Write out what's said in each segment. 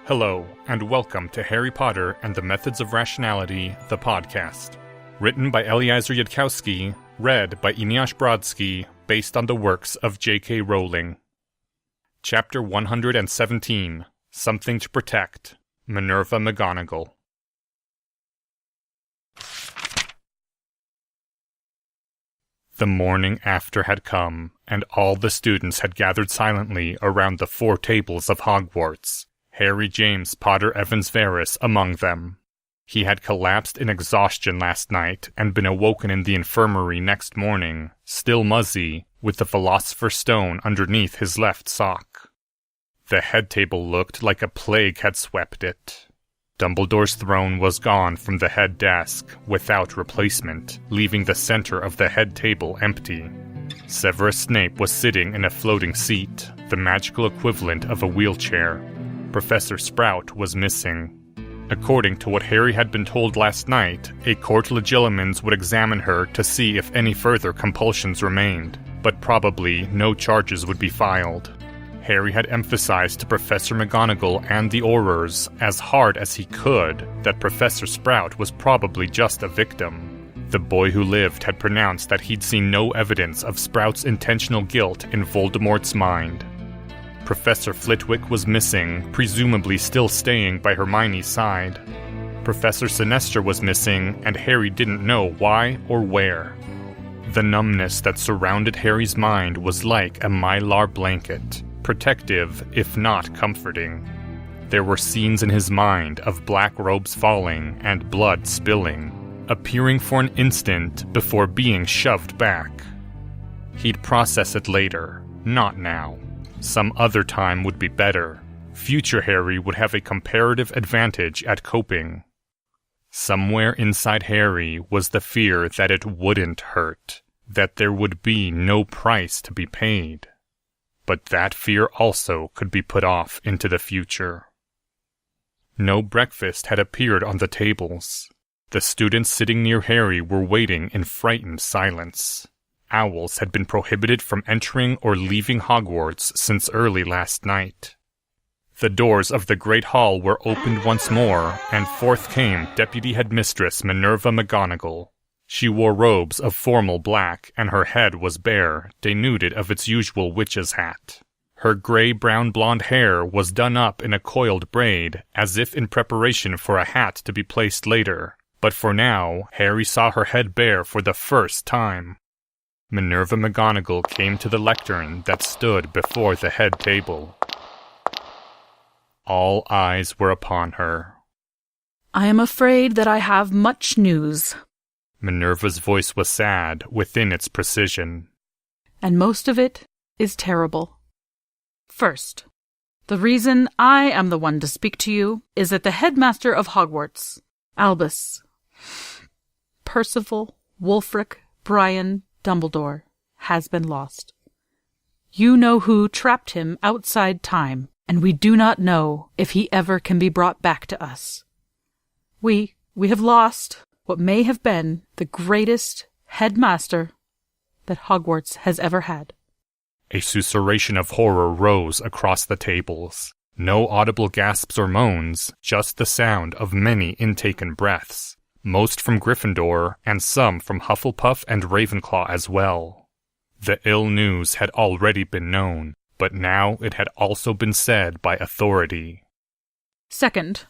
Hello, and welcome to Harry Potter and the Methods of Rationality, the podcast. Written by Eliezer Yudkowsky, read by Eneasz Brodsky, based on the works of J.K. Rowling. Chapter 117, Something to Protect, Minerva McGonagall. The morning after had come, and all the students had gathered silently around the 4 tables of Hogwarts, Harry James Potter Evans Verus among them. He had collapsed in exhaustion last night and been awoken in the infirmary next morning, still muzzy, with the Philosopher's Stone underneath his left sock. The head table looked like a plague had swept it. Dumbledore's throne was gone from the head desk, without replacement, leaving the center of the head table empty. Severus Snape was sitting in a floating seat, the magical equivalent of a wheelchair. Professor Sprout was missing. According to what Harry had been told last night, a court legilimens would examine her to see if any further compulsions remained, but probably no charges would be filed. Harry had emphasized to Professor McGonagall and the Aurors, as hard as he could, that Professor Sprout was probably just a victim. The boy who lived had pronounced that he'd seen no evidence of Sprout's intentional guilt in Voldemort's mind. Professor Flitwick was missing, presumably still staying by Hermione's side. Professor Sinestro was missing, and Harry didn't know why or where. The numbness that surrounded Harry's mind was like a mylar blanket, protective if not comforting. There were scenes in his mind of black robes falling and blood spilling, appearing for an instant before being shoved back. He'd process it later, not now. Some other time would be better. Future Harry would have a comparative advantage at coping. Somewhere inside Harry was the fear that it wouldn't hurt, that there would be no price to be paid. But that fear also could be put off into the future. No breakfast had appeared on the tables. The students sitting near Harry were waiting in frightened silence. Owls had been prohibited from entering or leaving Hogwarts since early last night. The doors of the Great Hall were opened once more, and forth came Deputy Headmistress Minerva McGonagall. She wore robes of formal black, and her head was bare, denuded of its usual witch's hat. Her gray-brown blonde hair was done up in a coiled braid, as if in preparation for a hat to be placed later, but for now, Harry saw her head bare for the first time. Minerva McGonagall came to the lectern that stood before the head table. All eyes were upon her. "I am afraid that I have much news." Minerva's voice was sad within its precision. "And most of it is terrible. First, the reason I am the one to speak to you is that the headmaster of Hogwarts, Albus, Percival, Wulfric, Brian, Dumbledore, has been lost. You know who trapped him outside time, and we do not know if he ever can be brought back to us. We have lost what may have been the greatest headmaster that Hogwarts has ever had." A susurration of horror rose across the tables. No audible gasps or moans, just the sound of many intaken breaths. Most from Gryffindor, and some from Hufflepuff and Ravenclaw as well. The ill news had already been known, but now it had also been said by authority. Second,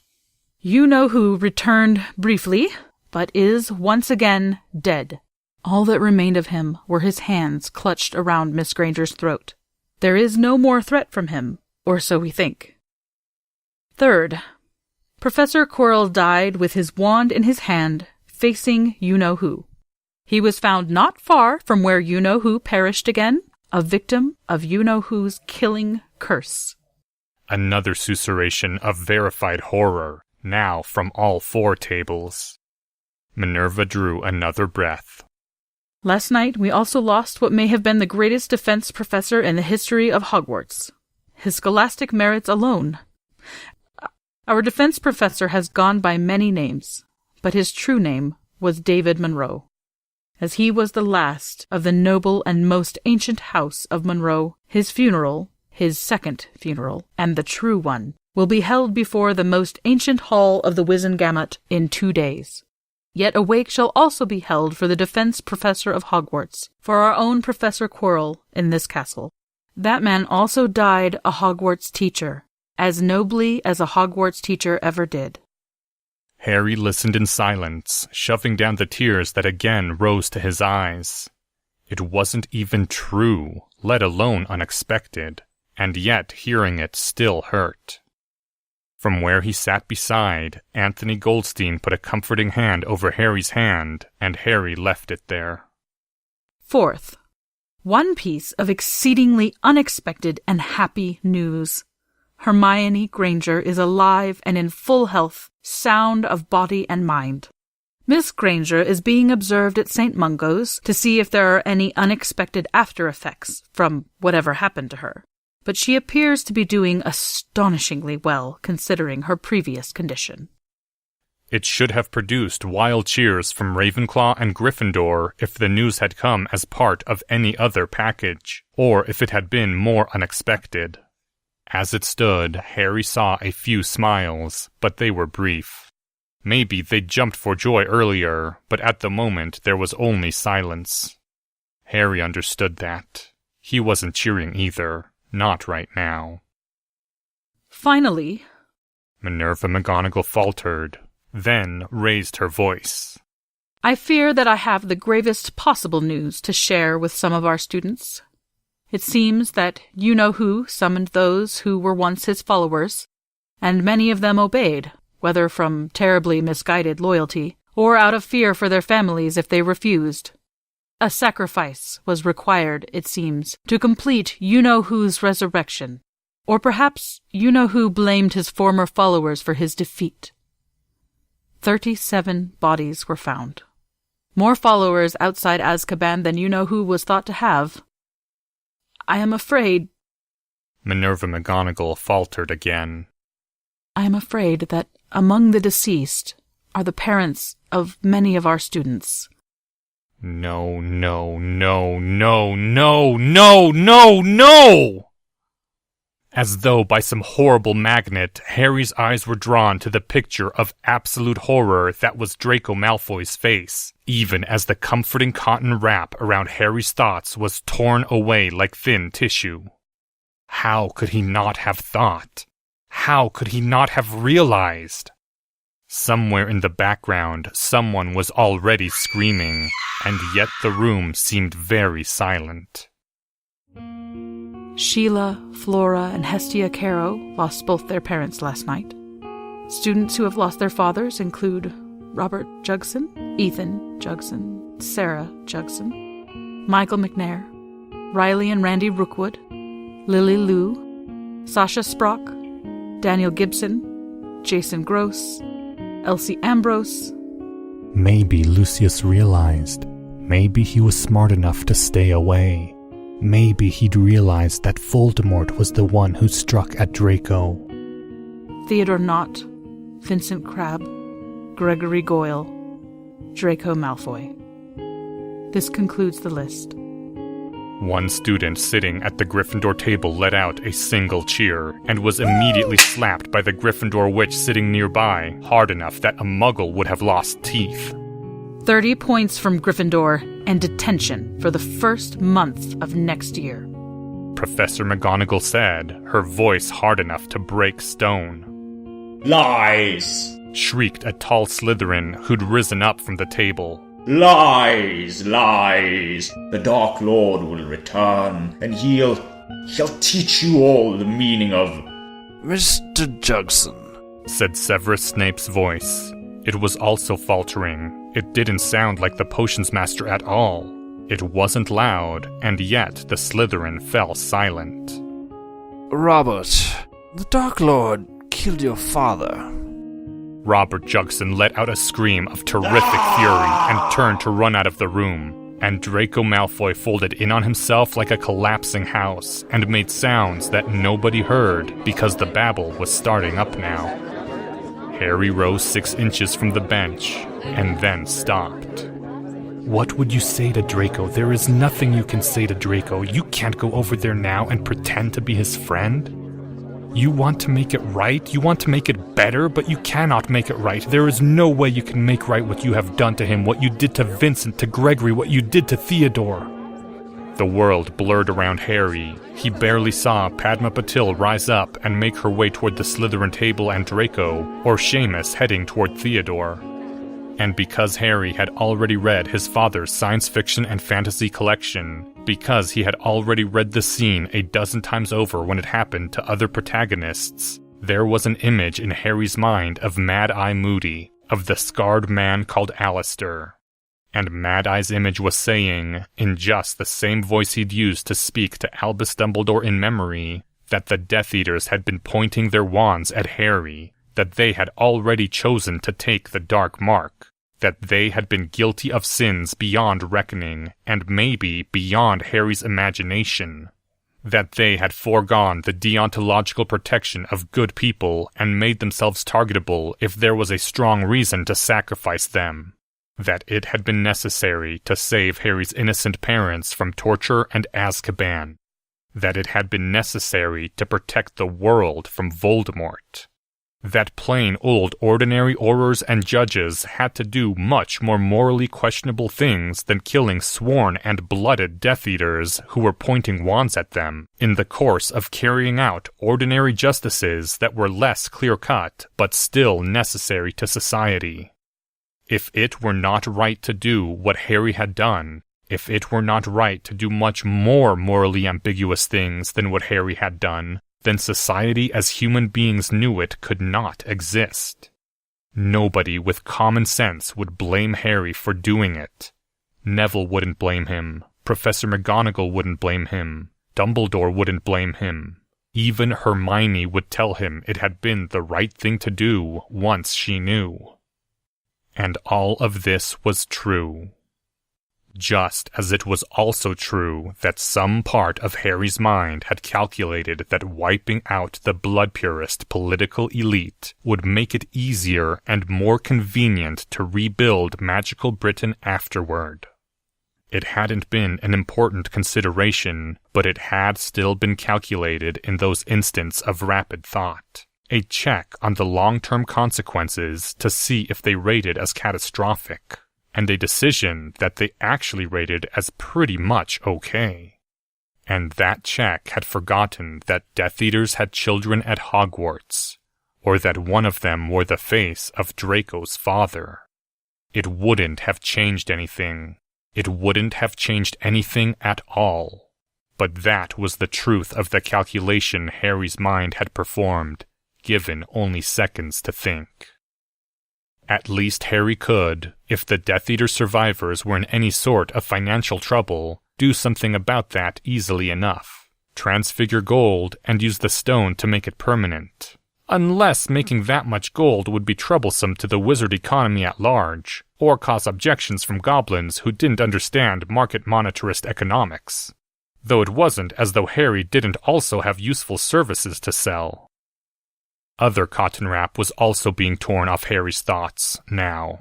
you know who returned briefly, but is once again dead. All that remained of him were his hands clutched around Miss Granger's throat. There is no more threat from him, or so we think. Third, Professor Quirrell died with his wand in his hand, facing you-know-who. He was found not far from where you-know-who perished again, a victim of you-know-who's killing curse. Another susurration of verified horror, now from all 4 tables. Minerva drew another breath. Last night we also lost what may have been the greatest defense professor in the history of Hogwarts. His scholastic merits alone. Our defense professor has gone by many names, but his true name was David Monroe. As he was the last of the noble and most ancient house of Monroe, his funeral, his second funeral, and the true one, will be held before the most ancient hall of the Wizengamot in 2 days. Yet a wake shall also be held for the defense professor of Hogwarts, for our own Professor Quirrell in this castle. That man also died a Hogwarts teacher, as nobly as a Hogwarts teacher ever did. Harry listened in silence, shoving down the tears that again rose to his eyes. It wasn't even true, let alone unexpected, and yet hearing it still hurt. From where he sat beside, Anthony Goldstein put a comforting hand over Harry's hand, and Harry left it there. Fourth, one piece of exceedingly unexpected and happy news. Hermione Granger is alive and in full health, sound of body and mind. Miss Granger is being observed at St. Mungo's to see if there are any unexpected after-effects from whatever happened to her, but she appears to be doing astonishingly well considering her previous condition. It should have produced wild cheers from Ravenclaw and Gryffindor if the news had come as part of any other package, or if it had been more unexpected. As it stood, Harry saw a few smiles, but they were brief. Maybe they'd jumped for joy earlier, but at the moment there was only silence. Harry understood that. He wasn't cheering either, not right now. Finally, Minerva McGonagall faltered, then raised her voice. I fear that I have the gravest possible news to share with some of our students. It seems that you-know-who summoned those who were once his followers, and many of them obeyed, whether from terribly misguided loyalty, or out of fear for their families if they refused. A sacrifice was required, it seems, to complete you-know-who's resurrection, or perhaps you-know-who blamed his former followers for his defeat. 37 bodies were found. More followers outside Azkaban than you-know-who was thought to have. I am afraid... Minerva McGonagall faltered again. I am afraid that among the deceased are the parents of many of our students. No, no, no, no, no, no, no, no! As though by some horrible magnet, Harry's eyes were drawn to the picture of absolute horror that was Draco Malfoy's face, even as the comforting cotton wrap around Harry's thoughts was torn away like thin tissue. How could he not have thought? How could he not have realized? Somewhere in the background, someone was already screaming, and yet the room seemed very silent. Sheila, Flora, and Hestia Caro lost both their parents last night. Students who have lost their fathers include Robert Jugson, Ethan Jugson, Sarah Jugson, Michael McNair, Riley and Randy Rookwood, Lily Liu, Sasha Sprock, Daniel Gibson, Jason Gross, Elsie Ambrose. Maybe Lucius realized. Maybe he was smart enough to stay away. Maybe he'd realized that Voldemort was the one who struck at Draco. Theodore Knott, Vincent Crabbe, Gregory Goyle, Draco Malfoy. This concludes the list. One student sitting at the Gryffindor table let out a single cheer, and was immediately slapped by the Gryffindor witch sitting nearby, hard enough that a Muggle would have lost teeth. 30 points from Gryffindor, and detention for the first month of next year. Professor McGonagall said, her voice hard enough to break stone. Lies! Shrieked a tall Slytherin who'd risen up from the table. Lies! Lies! The Dark Lord will return, and he'll teach you all the meaning of... Mr. Jugson, said Severus Snape's voice. It was also faltering. It didn't sound like the potions master at all. It wasn't loud, and yet the Slytherin fell silent. Robert, the Dark Lord killed your father. Robert Jugson let out a scream of terrific fury and turned to run out of the room, and Draco Malfoy folded in on himself like a collapsing house and made sounds that nobody heard because the babble was starting up now. Harry rose 6 inches from the bench, and then stopped. What would you say to Draco? There is nothing you can say to Draco. You can't go over there now and pretend to be his friend. You want to make it right, you want to make it better, but you cannot make it right. There is no way you can make right what you have done to him, what you did to Vincent, to Gregory, what you did to Theodore. The world blurred around Harry. He barely saw Padma Patil rise up and make her way toward the Slytherin table and Draco, or Seamus heading toward Theodore. And because Harry had already read his father's science fiction and fantasy collection, because he had already read the scene a dozen times over when it happened to other protagonists, there was an image in Harry's mind of Mad-Eye Moody, of the scarred man called Alistair. And Mad-Eye's image was saying, in just the same voice he'd used to speak to Albus Dumbledore in memory, that the Death Eaters had been pointing their wands at Harry, that they had already chosen to take the Dark Mark, that they had been guilty of sins beyond reckoning, and maybe beyond Harry's imagination, that they had foregone the deontological protection of good people and made themselves targetable if there was a strong reason to sacrifice them, that it had been necessary to save Harry's innocent parents from torture and Azkaban, that it had been necessary to protect the world from Voldemort, that plain old ordinary Aurors and judges had to do much more morally questionable things than killing sworn and blooded Death Eaters who were pointing wands at them, in the course of carrying out ordinary justices that were less clear-cut but still necessary to society. If it were not right to do what Harry had done, if it were not right to do much more morally ambiguous things than what Harry had done, then society as human beings knew it could not exist. Nobody with common sense would blame Harry for doing it. Neville wouldn't blame him. Professor McGonagall wouldn't blame him. Dumbledore wouldn't blame him. Even Hermione would tell him it had been the right thing to do once she knew. And all of this was true. Just as it was also true that some part of Harry's mind had calculated that wiping out the blood-purist political elite would make it easier and more convenient to rebuild magical Britain afterward. It hadn't been an important consideration, but it had still been calculated in those instants of rapid thought. A check on the long-term consequences to see if they rated as catastrophic, and a decision that they actually rated as pretty much okay. And that check had forgotten that Death Eaters had children at Hogwarts, or that one of them wore the face of Draco's father. It wouldn't have changed anything. It wouldn't have changed anything at all. But that was the truth of the calculation Harry's mind had performed, given only seconds to think. At least Harry could, if the Death Eater survivors were in any sort of financial trouble, do something about that easily enough. Transfigure gold and use the stone to make it permanent. Unless making that much gold would be troublesome to the wizard economy at large, or cause objections from goblins who didn't understand market monetarist economics. Though it wasn't as though Harry didn't also have useful services to sell. Other cotton wrap was also being torn off Harry's thoughts, now.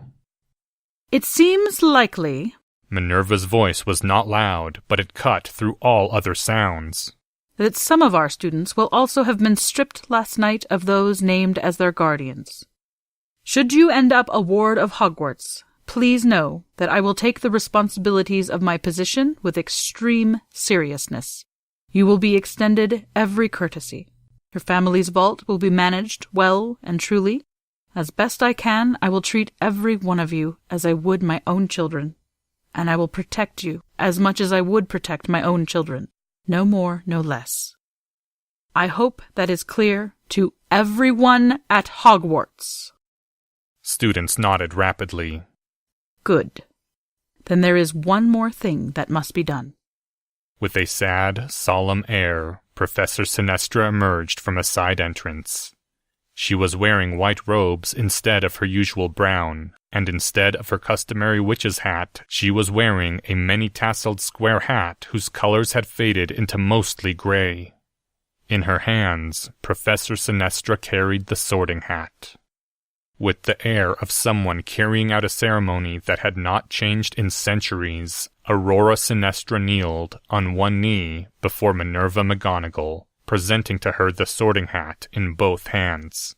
It seems likely. Minerva's voice was not loud, but it cut through all other sounds. That some of our students will also have been stripped last night of those named as their guardians. Should you end up a ward of Hogwarts, please know that I will take the responsibilities of my position with extreme seriousness. You will be extended every courtesy. Your family's vault will be managed well and truly. As best I can, I will treat every one of you as I would my own children, and I will protect you as much as I would protect my own children. No more, no less. I hope that is clear to everyone at Hogwarts. Students nodded rapidly. Good. Then there is one more thing that must be done. With a sad, solemn air, Professor Sinestra emerged from a side entrance. She was wearing white robes instead of her usual brown, and instead of her customary witch's hat, she was wearing a many-tasseled square hat whose colors had faded into mostly gray. In her hands, Professor Sinestra carried the sorting hat. With the air of someone carrying out a ceremony that had not changed in centuries, Aurora Sinestra kneeled on one knee before Minerva McGonagall, presenting to her the sorting hat in both hands.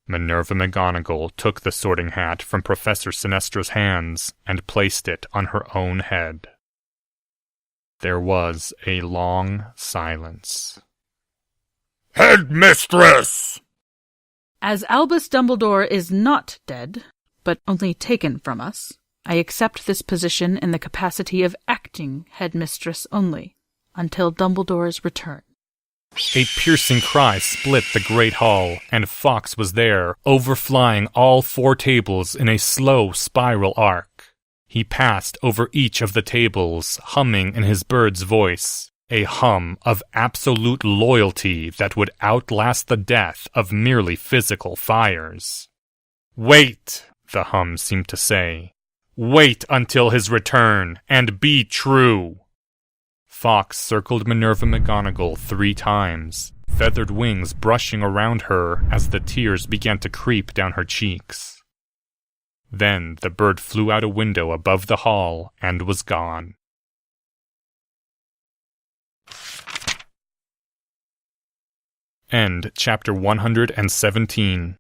Minerva McGonagall took the sorting hat from Professor Sinestra's hands and placed it on her own head. There was a long silence. Headmistress! As Albus Dumbledore is not dead, but only taken from us, I accept this position in the capacity of acting headmistress only, until Dumbledore's return. A piercing cry split the great hall, and Fawkes was there, overflying all 4 tables in a slow spiral arc. He passed over each of the tables, humming in his bird's voice, a hum of absolute loyalty that would outlast the death of merely physical fires. "Wait," the hum seemed to say. "Wait until his return, and be true." Fawkes circled Minerva McGonagall 3 times, feathered wings brushing around her as the tears began to creep down her cheeks. Then the bird flew out a window above the hall and was gone. End Chapter 117.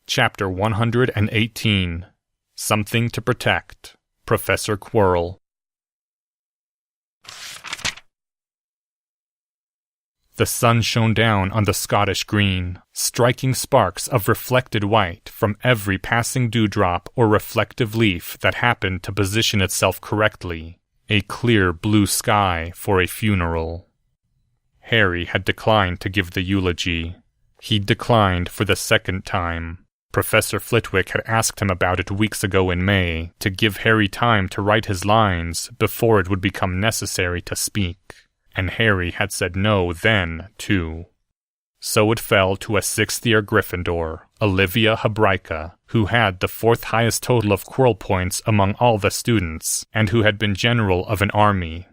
Chapter 118. Something to Protect. Professor Quirrell. The sun shone down on the Scottish green, striking sparks of reflected white from every passing dewdrop or reflective leaf that happened to position itself correctly, a clear blue sky for a funeral. Harry had declined to give the eulogy. He'd declined for the 2nd time. Professor Flitwick had asked him about it weeks ago in May, to give Harry time to write his lines before it would become necessary to speak. And Harry had said no then, too. So it fell to a 6th-year Gryffindor, Olivia Hebraica, who had the 4th highest total of Quirrell points among all the students, and who had been general of an army.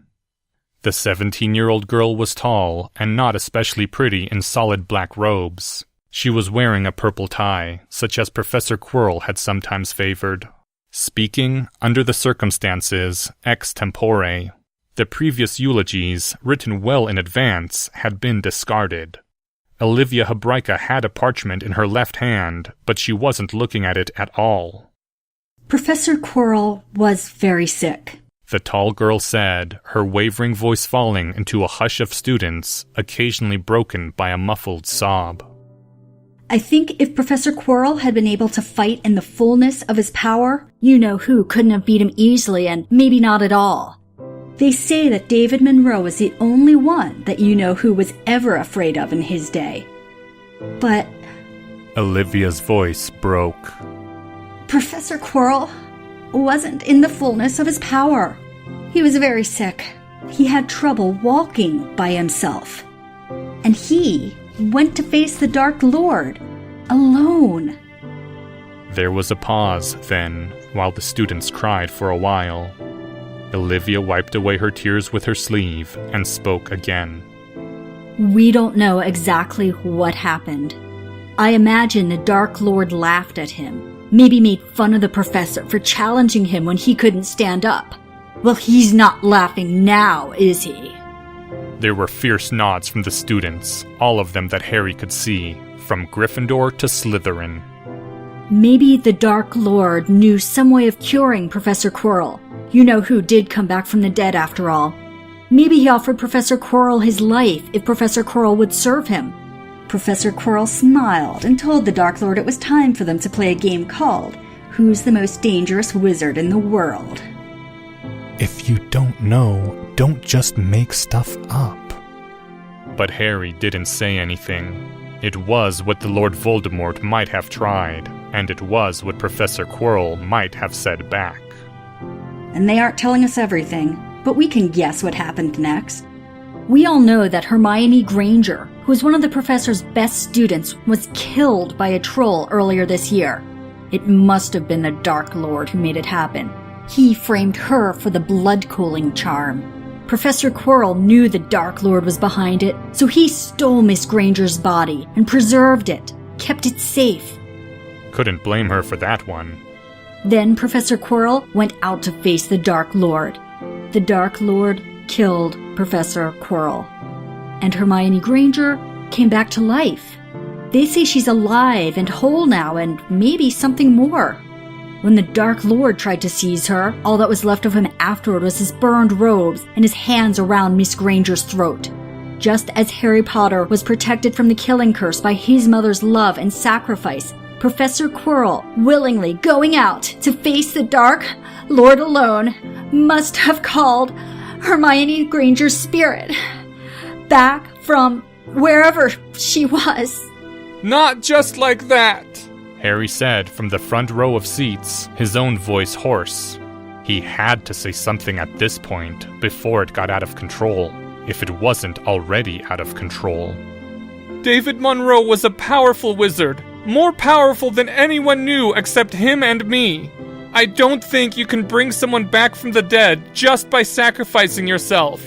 The 17-year-old girl was tall, and not especially pretty in solid black robes. She was wearing a purple tie, such as Professor Quirrell had sometimes favored. Speaking, under the circumstances, ex-tempore. The previous eulogies, written well in advance, had been discarded. Olivia Hebraica had a parchment in her left hand, but she wasn't looking at it at all. Professor Quirrell was very sick, the tall girl said, her wavering voice falling into a hush of students, occasionally broken by a muffled sob. I think if Professor Quirrell had been able to fight in the fullness of his power, you-know-who couldn't have beat him easily and maybe not at all. They say that David Monroe was the only one that you-know-who was ever afraid of in his day. But Olivia's voice broke. Professor Quirrell wasn't in the fullness of his power. He was very sick. He had trouble walking by himself. And he went to face the Dark Lord, alone. There was a pause, then, while the students cried for a while. Olivia wiped away her tears with her sleeve and spoke again. We don't know exactly what happened. I imagine the Dark Lord laughed at him, maybe made fun of the professor for challenging him when he couldn't stand up. Well, he's not laughing now, is he? There were fierce nods from the students, all of them that Harry could see, from Gryffindor to Slytherin. Maybe the Dark Lord knew some way of curing Professor Quirrell. You-know-who did come back from the dead after all. Maybe he offered Professor Quirrell his life if Professor Quirrell would serve him. Professor Quirrell smiled and told the Dark Lord it was time for them to play a game called Who's the Most Dangerous Wizard in the World? If you don't know, don't just make stuff up. But Harry didn't say anything. It was what the Lord Voldemort might have tried, and it was what Professor Quirrell might have said back. And they aren't telling us everything, but we can guess what happened next. We all know that Hermione Granger, who was one of the professor's best students, was killed by a troll earlier this year. It must have been the Dark Lord who made it happen. He framed her for the blood-cooling charm. Professor Quirrell knew the Dark Lord was behind it, so he stole Miss Granger's body and preserved it, kept it safe. Couldn't blame her for that one. Then Professor Quirrell went out to face the Dark Lord. The Dark Lord killed Professor Quirrell. And Hermione Granger came back to life. They say she's alive and whole now, and maybe something more. When the Dark Lord tried to seize her, all that was left of him afterward was his burned robes and his hands around Miss Granger's throat. Just as Harry Potter was protected from the killing curse by his mother's love and sacrifice, Professor Quirrell, willingly going out to face the Dark Lord alone, must have called Hermione Granger's spirit back from wherever she was. Not just like that, Harry said from the front row of seats, his own voice hoarse. He had to say something at this point before it got out of control, if it wasn't already out of control. David Monroe was a powerful wizard, more powerful than anyone knew except him and me. I don't think you can bring someone back from the dead just by sacrificing yourself.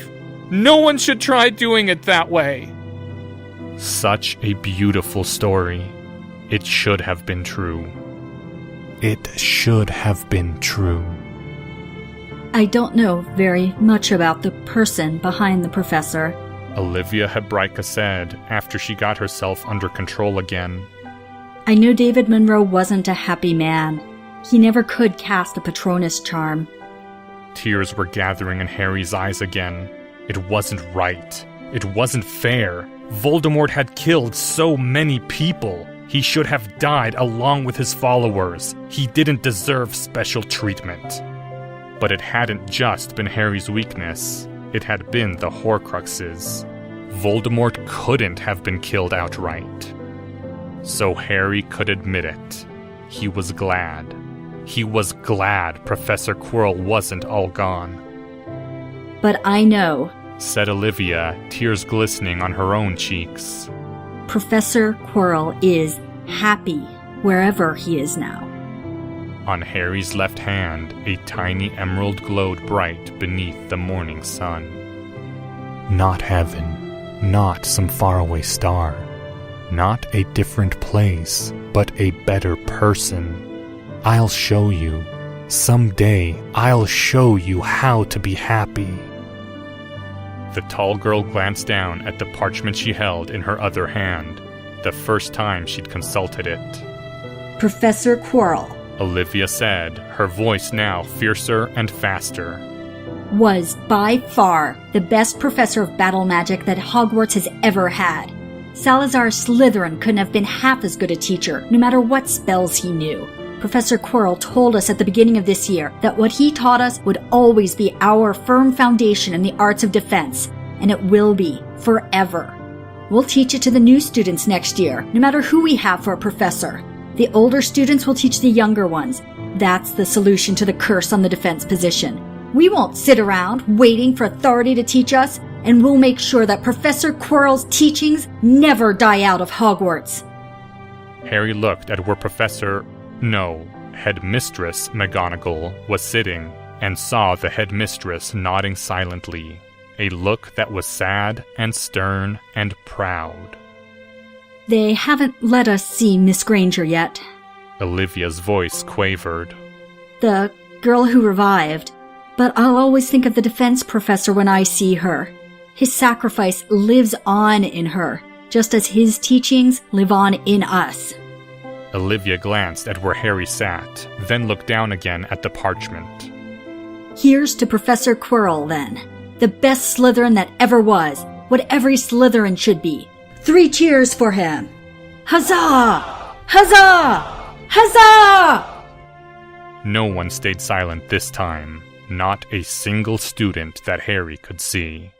No one should try doing it that way. Such a beautiful story. It should have been true. It should have been true. I don't know very much about the person behind the professor, Olivia Hebrika said after she got herself under control again. I know David Monroe wasn't a happy man. He never could cast a Patronus charm. Tears were gathering in Harry's eyes again. It wasn't right. It wasn't fair. Voldemort had killed so many people. He should have died along with his followers. He didn't deserve special treatment. But it hadn't just been Harry's weakness. It had been the Horcruxes. Voldemort couldn't have been killed outright. So Harry could admit it. He was glad. He was glad Professor Quirrell wasn't all gone. But I know, said Olivia, tears glistening on her own cheeks. Professor Quirrell is happy wherever he is now. On Harry's left hand, a tiny emerald glowed bright beneath the morning sun. Not heaven, not some faraway star, not a different place, but a better person. I'll show you. Someday, I'll show you how to be happy. The tall girl glanced down at the parchment she held in her other hand, the first time she'd consulted it. Professor Quirrell, Olivia said, her voice now fiercer and faster, was by far the best professor of battle magic that Hogwarts has ever had. Salazar Slytherin couldn't have been half as good a teacher, no matter what spells he knew. Professor Quirrell told us at the beginning of this year that what he taught us would always be our firm foundation in the arts of defense, and it will be forever. We'll teach it to the new students next year, no matter who we have for a professor. The older students will teach the younger ones. That's the solution to the curse on the defense position. We won't sit around waiting for authority to teach us, and we'll make sure that Professor Quirrell's teachings never die out of Hogwarts. Harry looked at where Headmistress McGonagall was sitting and saw the headmistress nodding silently, a look that was sad and stern and proud. They haven't let us see Miss Granger yet. Olivia's voice quavered. The girl who revived. But I'll always think of the defense professor when I see her. His sacrifice lives on in her, just as his teachings live on in us. Olivia glanced at where Harry sat, then looked down again at the parchment. Here's to Professor Quirrell, then. The best Slytherin that ever was. What every Slytherin should be. 3 cheers for him. Huzzah! Huzzah! Huzzah! No one stayed silent this time. Not a single student that Harry could see.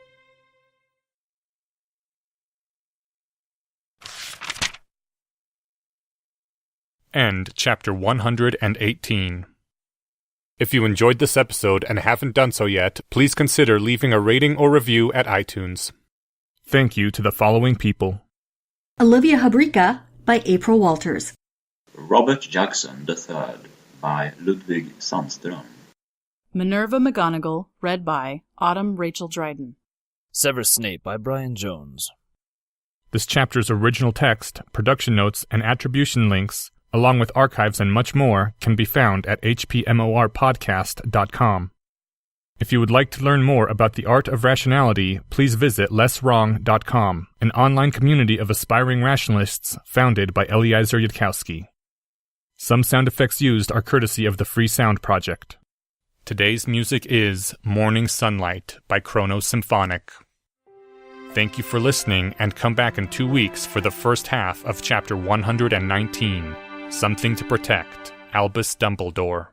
End chapter 118. If you enjoyed this episode and haven't done so yet, please consider leaving a rating or review at iTunes. Thank you to the following people: Olivia Hebrika by April Walters. Robert Jackson III by Ludwig Sandström. Minerva McGonagall, read by Autumn Rachel Dryden. Severus Snape by Brian Jones. This chapter's original text, production notes, and attribution links, along with archives and much more, can be found at hpmorpodcast.com. If you would like to learn more about the art of rationality, please visit lesswrong.com, an online community of aspiring rationalists founded by Eliezer Yudkowsky. Some sound effects used are courtesy of the Free Sound Project. Today's music is Morning Sunlight by Chrono Symphonic. Thank you for listening, and come back in 2 weeks for the first half of Chapter 119, Something to Protect, Albus Dumbledore.